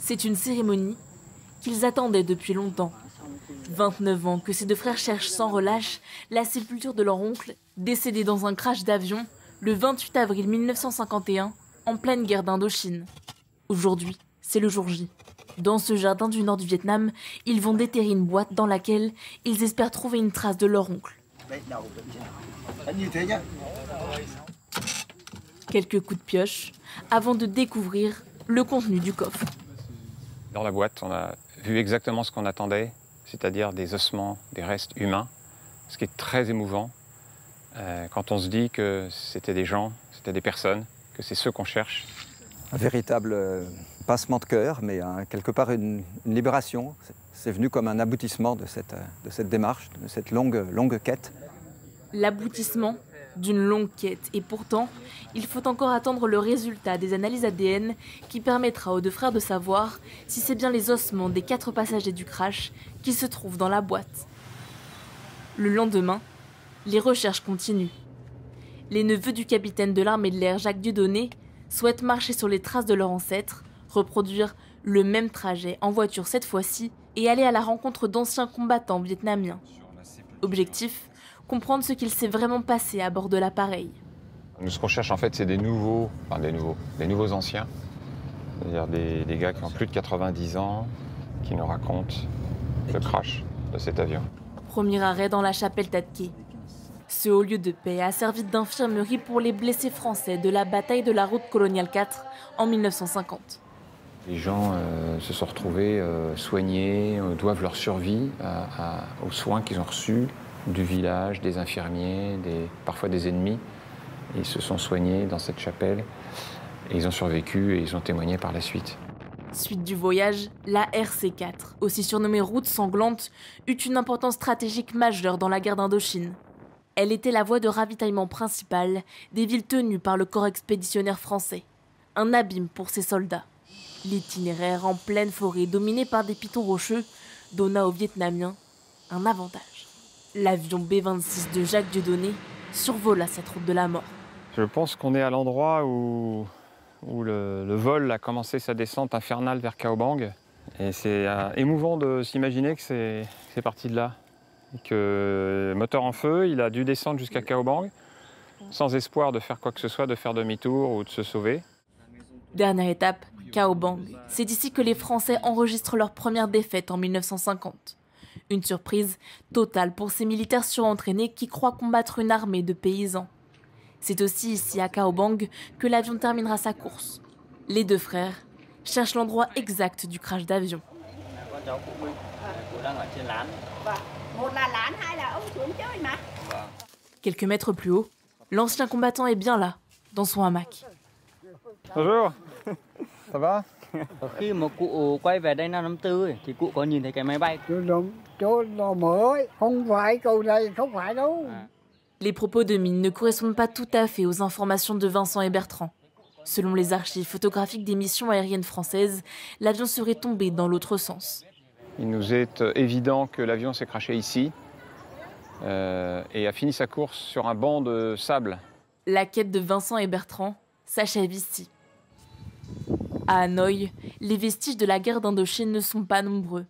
C'est une cérémonie qu'ils attendaient depuis longtemps. 29 ans que ces deux frères cherchent sans relâche la sépulture de leur oncle, décédé dans un crash d'avion le 28 avril 1951, en pleine guerre d'Indochine. Aujourd'hui, c'est le jour J. Dans ce jardin du nord du Vietnam, ils vont déterrer une boîte dans laquelle ils espèrent trouver une trace de leur oncle. Quelques coups de pioche avant de découvrir le contenu du coffre. Dans la boîte, on a vu exactement ce qu'on attendait, c'est-à-dire des ossements, des restes humains, ce qui est très émouvant quand on se dit que c'était des gens, c'était des personnes, que c'est ceux qu'on cherche. Un véritable pincement de cœur, mais quelque part une libération. C'est venu comme un aboutissement de cette démarche, de cette longue quête. L'aboutissement d'une longue quête. Et pourtant, il faut encore attendre le résultat des analyses ADN qui permettra aux deux frères de savoir si c'est bien les ossements des 4 passagers du crash qui se trouvent dans la boîte. Le lendemain, les recherches continuent. Les neveux du capitaine de l'armée de l'air, Jacques Dieudonné, souhaitent marcher sur les traces de leurs ancêtres, reproduire le même trajet en voiture cette fois-ci et aller à la rencontre d'anciens combattants vietnamiens. Objectif, comprendre ce qu'il s'est vraiment passé à bord de l'appareil. Nous, ce qu'on cherche en fait, c'est des nouveaux anciens, c'est-à-dire des gars qui ont plus de 90 ans, qui nous racontent le crash de cet avion. Premier arrêt dans la chapelle Tatke. Ce haut lieu de paix a servi d'infirmerie pour les blessés français de la bataille de la route coloniale 4 en 1950. Les gens se sont retrouvés soignés, doivent leur survie aux soins qu'ils ont reçus du village, des infirmiers, parfois des ennemis. Ils se sont soignés dans cette chapelle et ils ont survécu et ils ont témoigné par la suite. Suite du voyage, la RC4, aussi surnommée route sanglante, eut une importance stratégique majeure dans la guerre d'Indochine. Elle était la voie de ravitaillement principale des villes tenues par le corps expéditionnaire français. Un abîme pour ses soldats. L'itinéraire en pleine forêt dominé par des pitons rocheux donna aux Vietnamiens un avantage. L'avion B-26 de Jacques Dieudonné survola cette route de la mort. Je pense qu'on est à l'endroit où le vol a commencé sa descente infernale vers Cao Bang. Et c'est émouvant de s'imaginer que c'est parti de là. Et que moteur en feu, il a dû descendre jusqu'à Cao Bang, sans espoir de faire quoi que ce soit, de faire demi-tour ou de se sauver. Dernière étape, Cao Bang. C'est ici que les Français enregistrent leur première défaite en 1950. Une surprise totale pour ces militaires surentraînés qui croient combattre une armée de paysans. C'est aussi ici, à Cao Bang, que l'avion terminera sa course. Les deux frères cherchent l'endroit exact du crash d'avion. Quelques mètres plus haut, l'ancien combattant est bien là, dans son hamac. Bonjour, ça va? Khi mà cụ quay về đây năm 54 thì cụ có nhìn thấy cái máy bay. Les propos de Mine ne correspondent pas tout à fait aux informations de Vincent et Bertrand. Selon les archives photographiques des missions aériennes françaises, l'avion serait tombé dans l'autre sens. Il nous est évident que l'avion s'est crashé ici et a fini sa course sur un banc de sable. La quête de Vincent et Bertrand s'achève ici. À Hanoï, les vestiges de la guerre d'Indochine ne sont pas nombreux.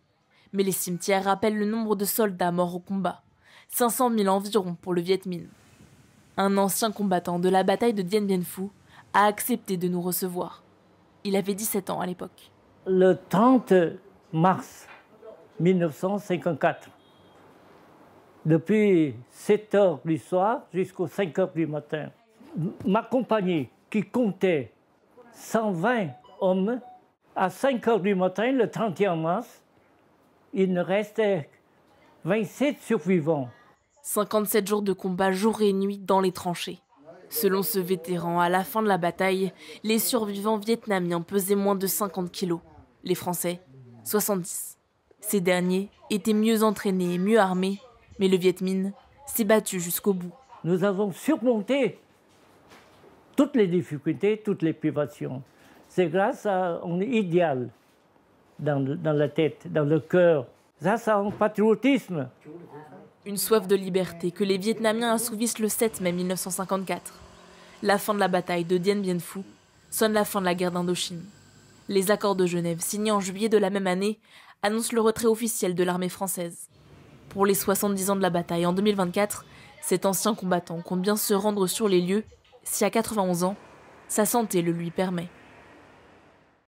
Mais les cimetières rappellent le nombre de soldats morts au combat. 500 000 environ pour le Viet Minh. Un ancien combattant de la bataille de Dien Bien Phu a accepté de nous recevoir. Il avait 17 ans à l'époque. Le 30 mars 1954, depuis 7 heures du soir jusqu'aux 5 heures du matin, ma compagnie qui comptait 120 hommes, à 5 heures du matin, le 31 mars, il ne restait 27 survivants. 57 jours de combat jour et nuit dans les tranchées. Selon ce vétéran, à la fin de la bataille, les survivants vietnamiens pesaient moins de 50 kilos. Les Français, 70. Ces derniers étaient mieux entraînés et mieux armés, mais le Viet Minh s'est battu jusqu'au bout. Nous avons surmonté toutes les difficultés, toutes les privations. C'est grâce à un idéal dans la tête, dans le cœur. Ça, c'est un patriotisme. Une soif de liberté que les Vietnamiens assouvissent le 7 mai 1954. La fin de la bataille de Dien Bien Phu sonne la fin de la guerre d'Indochine. Les accords de Genève, signés en juillet de la même année, annoncent le retrait officiel de l'armée française. Pour les 70 ans de la bataille en 2024, cet ancien combattant compte bien se rendre sur les lieux, si à 91 ans, sa santé le lui permet.